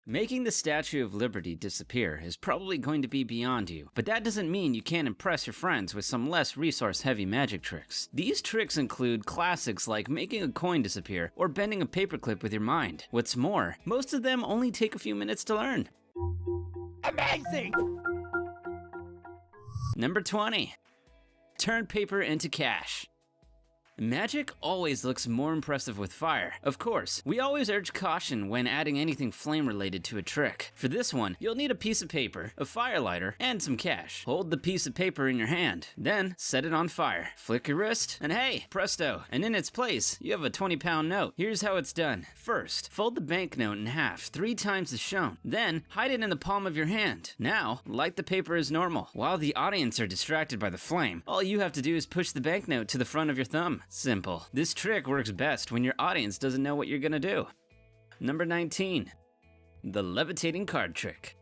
Making the Statue of Liberty disappear is probably going to be beyond you, but that doesn't mean you can't impress your friends with some less resource-heavy magic tricks. These tricks include classics like making a coin disappear or bending a paperclip with your mind. What's more, most of them only take a few minutes to learn. Amazing! Number 20. Turn paper into cash. Magic always looks more impressive with fire. Of course, we always urge caution when adding anything flame related to a trick. For this one, you'll need a piece of paper, a fire lighter, and some cash. Hold the piece of paper in your hand, then set it on fire. Flick your wrist, and hey, presto, and in its place, you have a 20-pound note. Here's how it's done. First, fold the banknote in half 3 times as shown. Then, hide it in the palm of your hand. Now, light the paper as normal. While the audience are distracted by the flame, all you have to do is push the banknote to the front of your thumb. Simple. This trick works best when your audience doesn't know what you're gonna do. Number 19. The levitating card trick.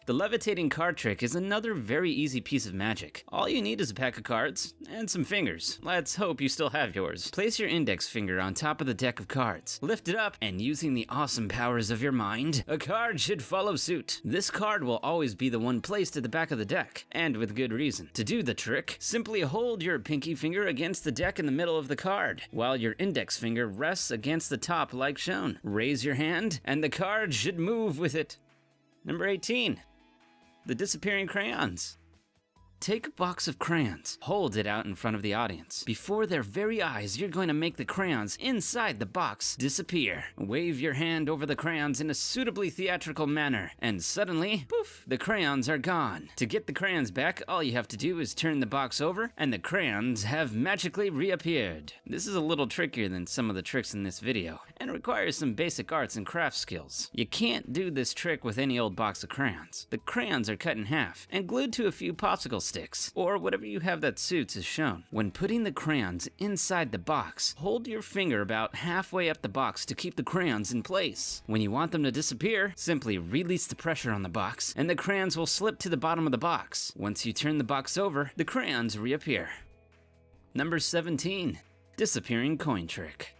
The levitating card trick is another very easy piece of magic. All you need is a pack of cards and some fingers. Let's hope you still have yours. Place your index finger on top of the deck of cards. Lift it up, and using the awesome powers of your mind, a card should follow suit. This card will always be the one placed at the back of the deck, and with good reason. To do the trick, simply hold your pinky finger against the deck in the middle of the card, while your index finger rests against the top like shown. Raise your hand, and the card should move with it. Number 18. The disappearing crayons. Take a box of crayons, hold it out in front of the audience. Before their very eyes, you're going to make the crayons inside the box disappear. Wave your hand over the crayons in a suitably theatrical manner, and suddenly, poof, the crayons are gone. To get the crayons back, all you have to do is turn the box over, and the crayons have magically reappeared. This is a little trickier than some of the tricks in this video, and requires some basic arts and crafts skills. You can't do this trick with any old box of crayons. The crayons are cut in half, and glued to a few popsicle sticks, or whatever you have that suits as shown. When putting the crayons inside the box, hold your finger about halfway up the box to keep the crayons in place. When you want them to disappear, simply release the pressure on the box, and the crayons will slip to the bottom of the box. Once you turn the box over, the crayons reappear. Number 17. Disappearing coin trick.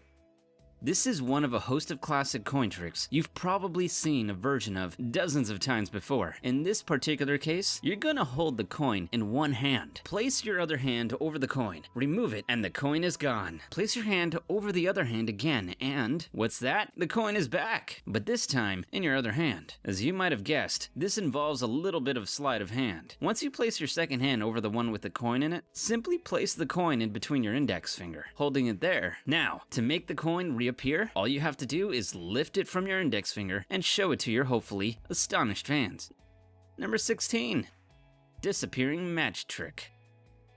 This is one of a host of classic coin tricks you've probably seen a version of dozens of times before. In this particular case, you're gonna hold the coin in one hand. Place your other hand over the coin, remove it, and the coin is gone. Place your hand over the other hand again, and what's that? The coin is back, but this time in your other hand. As you might have guessed, this involves a little bit of sleight of hand. Once you place your second hand over the one with the coin in it, simply place the coin in between your index finger, holding it there. Now, to make the coin reappear, all you have to do is lift it from your index finger and show it to your hopefully astonished fans. Number 16. Disappearing match trick.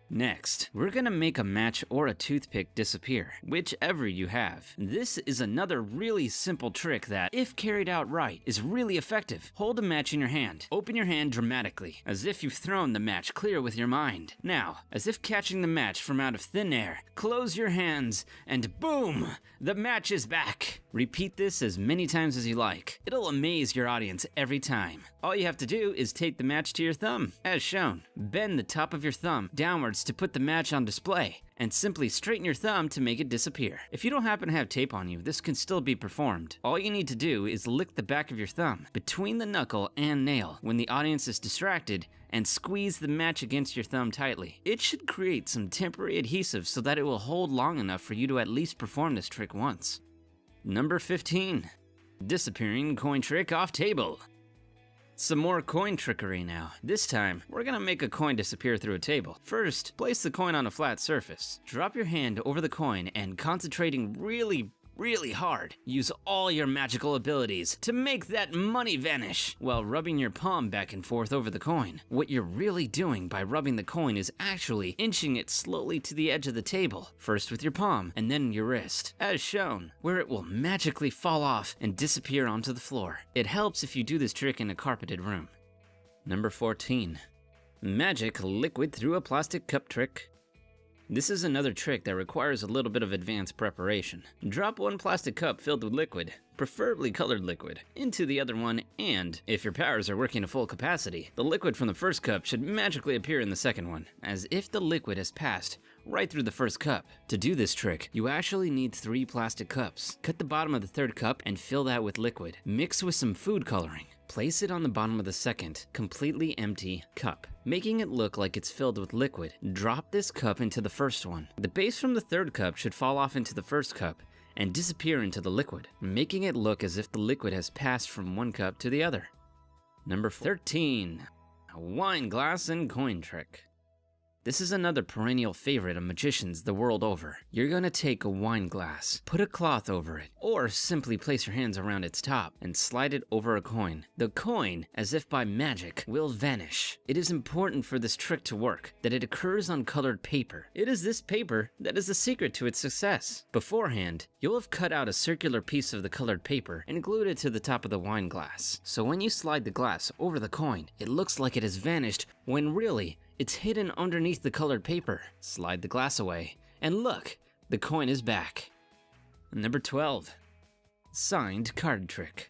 Next, we're gonna make a match or a toothpick disappear, whichever you have. This is another really simple trick that, if carried out right, is really effective. Hold a match in your hand. Open your hand dramatically, as if you've thrown the match clear with your mind. Now, as if catching the match from out of thin air, close your hands, and boom! The match is back! Repeat this as many times as you like. It'll amaze your audience every time. All you have to do is take the match to your thumb, as shown. Bend the top of your thumb downwards to put the match on display, and simply straighten your thumb to make it disappear. If you don't happen to have tape on you, this can still be performed. All you need to do is lick the back of your thumb between the knuckle and nail when the audience is distracted, and squeeze the match against your thumb tightly. It should create some temporary adhesive so that it will hold long enough for you to at least perform this trick once. Number 15. Disappearing coin trick off table. Some more coin trickery now. This time, we're gonna make a coin disappear through a table. First, place the coin on a flat surface. Drop your hand over the coin and, concentrating really hard, use all your magical abilities to make that money vanish while rubbing your palm back and forth over the coin. What you're really doing by rubbing the coin is actually inching it slowly to the edge of the table, first with your palm and then your wrist, as shown, where it will magically fall off and disappear onto the floor. It helps if you do this trick in a carpeted room. Number 14. Magic liquid through a plastic cup trick. This is another trick that requires a little bit of advanced preparation. Drop one plastic cup filled with liquid, preferably colored liquid, into the other one, and if your powers are working to full capacity, the liquid from the first cup should magically appear in the second one, as if the liquid has passed right through the first cup. To do this trick, you actually need 3 plastic cups. Cut the bottom of the 3rd cup and fill that with liquid. Mix with some food coloring. Place it on the bottom of the 2nd, completely empty cup, making it look like it's filled with liquid. Drop this cup into the first one. The base from the 3rd cup should fall off into the 1st cup and disappear into the liquid, making it look as if the liquid has passed from one cup to the other. Number 13, a wine glass and coin trick. This is another perennial favorite of magicians the world over. You're gonna take a wine glass, put a cloth over it, or simply place your hands around its top and slide it over a coin. The coin, as if by magic, will vanish. It is important for this trick to work that it occurs on colored paper. It is this paper that is the secret to its success. Beforehand, you'll have cut out a circular piece of the colored paper and glued it to the top of the wine glass. So when you slide the glass over the coin, it looks like it has vanished when really, it's hidden underneath the colored paper. Slide the glass away, and look, the coin is back. Number 12, signed card trick.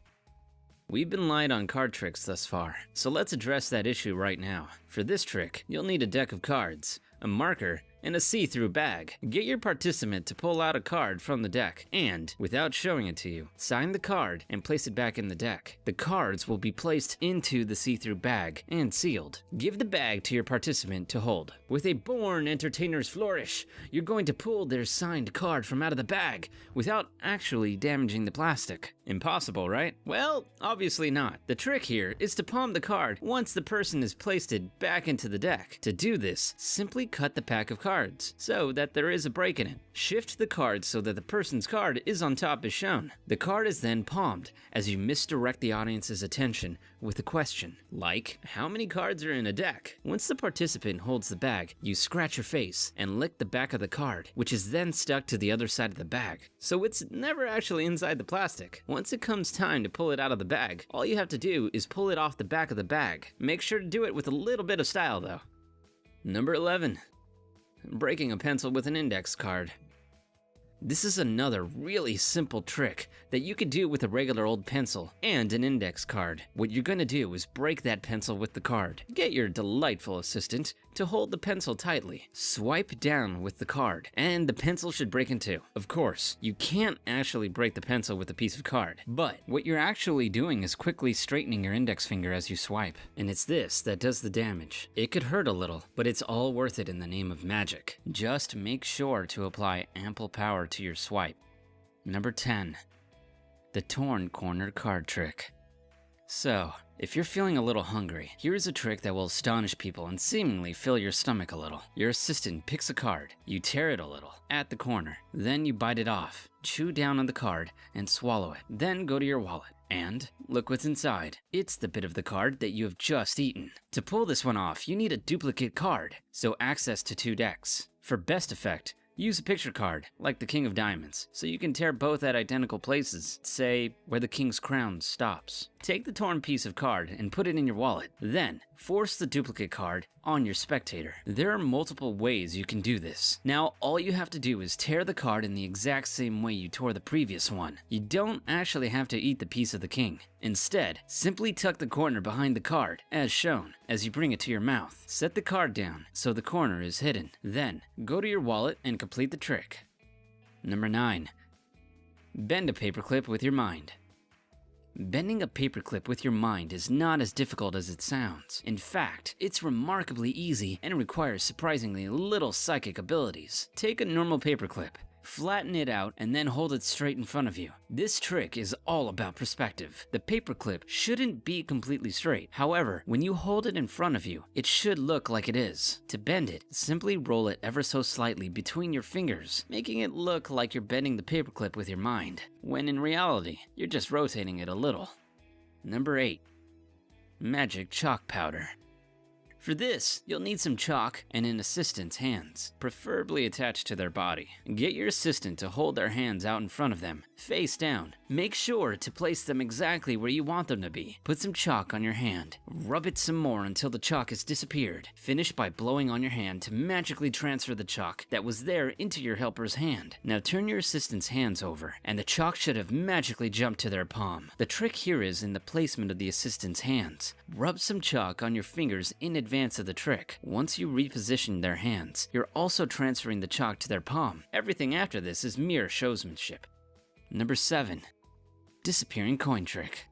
We've been light on card tricks thus far, so let's address that issue right now. For this trick, you'll need a deck of cards, a marker, and a see-through bag. Get your participant to pull out a card from the deck and, without showing it to you, sign the card and place it back in the deck. The cards will be placed into the see-through bag and sealed. Give the bag to your participant to hold. With a born entertainer's flourish, you're going to pull their signed card from out of the bag without actually damaging the plastic. Impossible, right? Well, obviously not. The trick here is to palm the card once the person has placed it back into the deck. To do this, simply cut the pack of cards so that there is a break in it. Shift the card so that the person's card is on top as shown. The card is then palmed as you misdirect the audience's attention with a question, like, how many cards are in a deck? Once the participant holds the bag, you scratch your face and lick the back of the card, which is then stuck to the other side of the bag. So it's never actually inside the plastic. Once it comes time to pull it out of the bag, all you have to do is pull it off the back of the bag. Make sure to do it with a little bit of style though. Number 11, breaking a pencil with an index card. This is another really simple trick that you could do with a regular old pencil and an index card. What you're gonna do is break that pencil with the card. Get your delightful assistant to hold the pencil tightly. Swipe down with the card, and the pencil should break in two. Of course, you can't actually break the pencil with a piece of card, but what you're actually doing is quickly straightening your index finger as you swipe. And it's this that does the damage. It could hurt a little, but it's all worth it in the name of magic. Just make sure to apply ample power to your swipe. Number 10, the torn corner card trick. So, if you're feeling a little hungry, here's a trick that will astonish people and seemingly fill your stomach a little. Your assistant picks a card, you tear it a little at the corner, then you bite it off, chew down on the card, and swallow it. Then go to your wallet and look what's inside. It's the bit of the card that you have just eaten. To pull this one off, you need a duplicate card, so access to 2 decks. For best effect, use a picture card, like the King of Diamonds, so you can tear both at identical places, say where the King's crown stops. Take the torn piece of card and put it in your wallet. Then, force the duplicate card on your spectator. There are multiple ways you can do this. Now, all you have to do is tear the card in the exact same way you tore the previous one. You don't actually have to eat the piece of the king. Instead, simply tuck the corner behind the card, as shown, as you bring it to your mouth. Set the card down so the corner is hidden. Then, go to your wallet and complete the trick. Number 9, bend a paperclip with your mind. Bending a paperclip with your mind is not as difficult as it sounds. In fact, it's remarkably easy and requires surprisingly little psychic abilities. Take a normal paperclip, flatten it out, and then hold it straight in front of you. This trick is all about perspective. The paperclip shouldn't be completely straight. However, when you hold it in front of you, it should look like it is. To bend it, simply roll it ever so slightly between your fingers, making it look like you're bending the paperclip with your mind, when in reality, you're just rotating it a little. Number 8, magic chalk powder. For this, you'll need some chalk and an assistant's hands, preferably attached to their body. Get your assistant to hold their hands out in front of them, face down, Make sure to place them exactly where you want them to be. Put some chalk on your hand. Rub it some more until the chalk has disappeared. Finish by blowing on your hand to magically transfer the chalk that was there into your helper's hand. Now turn your assistant's hands over, and the chalk should have magically jumped to their palm. The trick here is in the placement of the assistant's hands. Rub some chalk on your fingers in advance of the trick. Once you reposition their hands, you're also transferring the chalk to their palm. Everything after this is mere showsmanship. Number 7. Disappearing coin trick.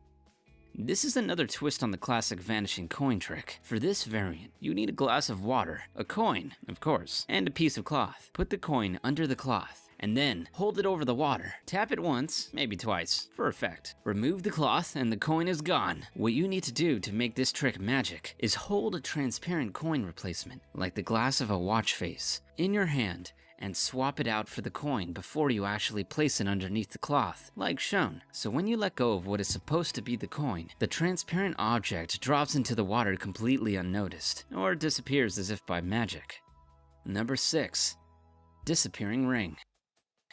This is another twist on the classic vanishing coin trick. For this variant, you need a glass of water, a coin, of course, and a piece of cloth. Put the coin under the cloth, and then hold it over the water. Tap it once, maybe twice, for effect. Remove the cloth and the coin is gone. What you need to do to make this trick magic is hold a transparent coin replacement, like the glass of a watch face, in your hand, and swap it out for the coin before you actually place it underneath the cloth, like shown. So when you let go of what is supposed to be the coin, the transparent object drops into the water completely unnoticed, or disappears as if by magic. Number 6. Disappearing ring.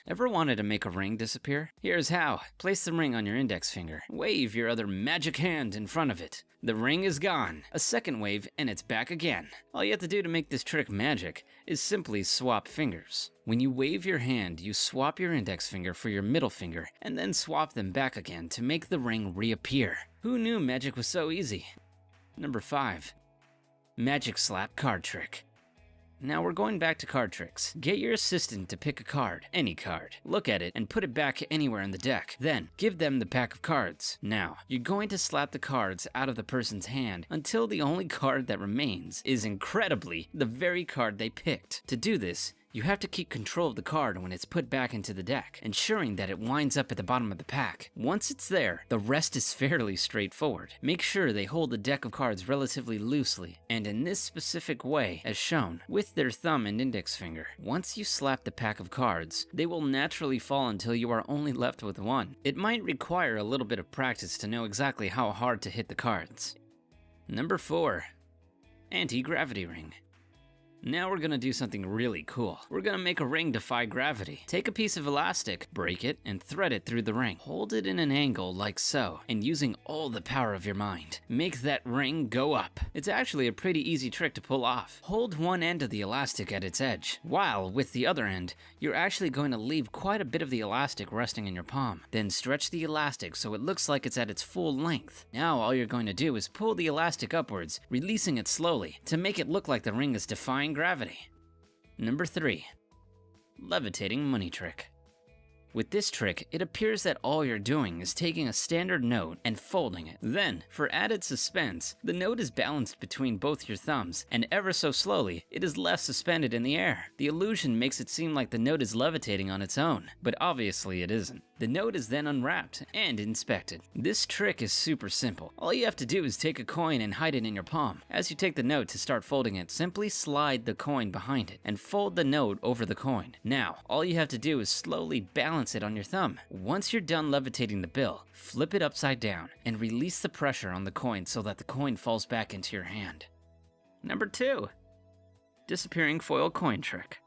Ever wanted to make a ring disappear? Here's how. Place the ring on your index finger. Wave your other magic hand in front of it. The ring is gone. A second wave and it's back again. All you have to do to make this trick magic is simply swap fingers. When you wave your hand, you swap your index finger for your middle finger and then swap them back again to make the ring reappear. Who knew magic was so easy? Number 5. Magic slap card trick. Now we're going back to card tricks. Get your assistant to pick a card, any card. Look at it and put it back anywhere in the deck. Then, give them the pack of cards. Now, you're going to slap the cards out of the person's hand until the only card that remains is incredibly the very card they picked. To do this, you have to keep control of the card when it's put back into the deck, ensuring that it winds up at the bottom of the pack. Once it's there, the rest is fairly straightforward. Make sure they hold the deck of cards relatively loosely, and in this specific way, as shown, with their thumb and index finger. Once you slap the pack of cards, they will naturally fall until you are only left with one. It might require a little bit of practice to know exactly how hard to hit the cards. Number 4. Anti-gravity ring. Now we're gonna do something really cool. We're gonna make a ring defy gravity. Take a piece of elastic, break it, and thread it through the ring. Hold it in an angle like so, and using all the power of your mind, make that ring go up. It's actually a pretty easy trick to pull off. Hold one end of the elastic at its edge, while with the other end, you're actually going to leave quite a bit of the elastic resting in your palm. Then stretch the elastic so it looks like it's at its full length. Now all you're going to do is pull the elastic upwards, releasing it slowly, to make it look like the ring is defying gravity. Number 3. Levitating money trick. With this trick, it appears that all you're doing is taking a standard note and folding it. Then, for added suspense, the note is balanced between both your thumbs, and ever so slowly, it is left suspended in the air. The illusion makes it seem like the note is levitating on its own, but obviously it isn't. The note is then unwrapped and inspected. This trick is super simple. All you have to do is take a coin and hide it in your palm. As you take the note to start folding it, simply slide the coin behind it and fold the note over the coin. Now, all you have to do is slowly balance it on your thumb. Once you're done levitating the bill, flip it upside down and release the pressure on the coin so that the coin falls back into your hand. Number 2. Disappearing foil coin trick.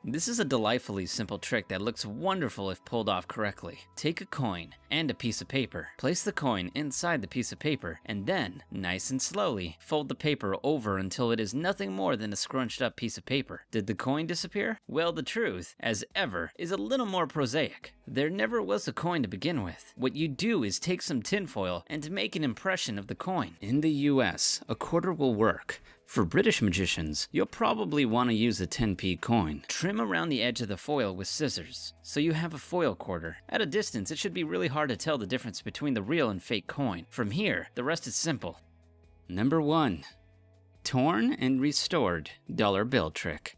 This is a delightfully simple trick that looks wonderful if pulled off correctly. Take a coin and a piece of paper. Place the coin inside the piece of paper, and then, nice and slowly, fold the paper over until it is nothing more than a scrunched up piece of paper. Did the coin disappear? Well, the truth, as ever, is a little more prosaic. There never was a coin to begin with. What you do is take some tinfoil and make an impression of the coin. In the US, a quarter will work. For British magicians, you'll probably want to use a 10p coin. Trim around the edge of the foil with scissors, so you have a foil quarter. At a distance, it should be really hard to tell the difference between the real and fake coin. From here, the rest is simple. Number 1. Torn and restored dollar bill trick.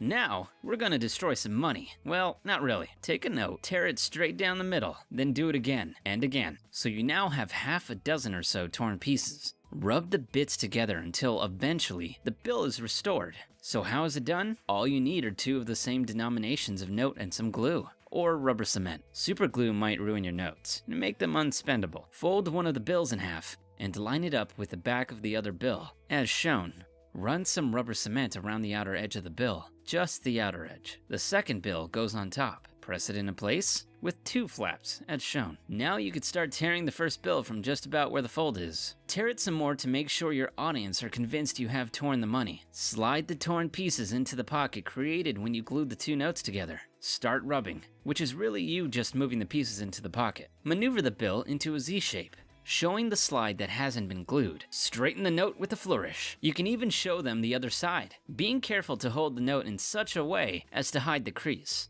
Now, we're gonna destroy some money. Well, not really. Take a note, tear it straight down the middle, then do it again and again. So you now have half a dozen or so torn pieces. Rub the bits together until eventually the bill is restored. So how is it done? All you need are 2 of the same denominations of note and some glue, or rubber cement. Super glue might ruin your notes and make them unspendable. Fold one of the bills in half and line it up with the back of the other bill, as shown. Run some rubber cement around the outer edge of the bill, just the outer edge. The second bill goes on top. Press it into place with 2 flaps, as shown. Now you could start tearing the first bill from just about where the fold is. Tear it some more to make sure your audience are convinced you have torn the money. Slide the torn pieces into the pocket created when you glued the 2 notes together. Start rubbing, which is really you just moving the pieces into the pocket. Maneuver the bill into a Z shape, showing the slide that hasn't been glued. Straighten the note with a flourish. You can even show them the other side, being careful to hold the note in such a way as to hide the crease.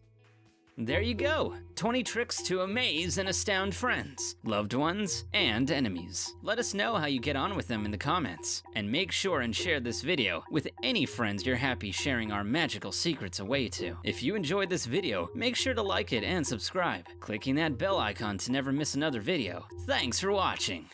There you go! 20 tricks to amaze and astound friends, loved ones, and enemies. Let us know how you get on with them in the comments, and make sure and share this video with any friends you're happy sharing our magical secrets away to. If you enjoyed this video, make sure to like it and subscribe, clicking that bell icon to never miss another video. Thanks for watching!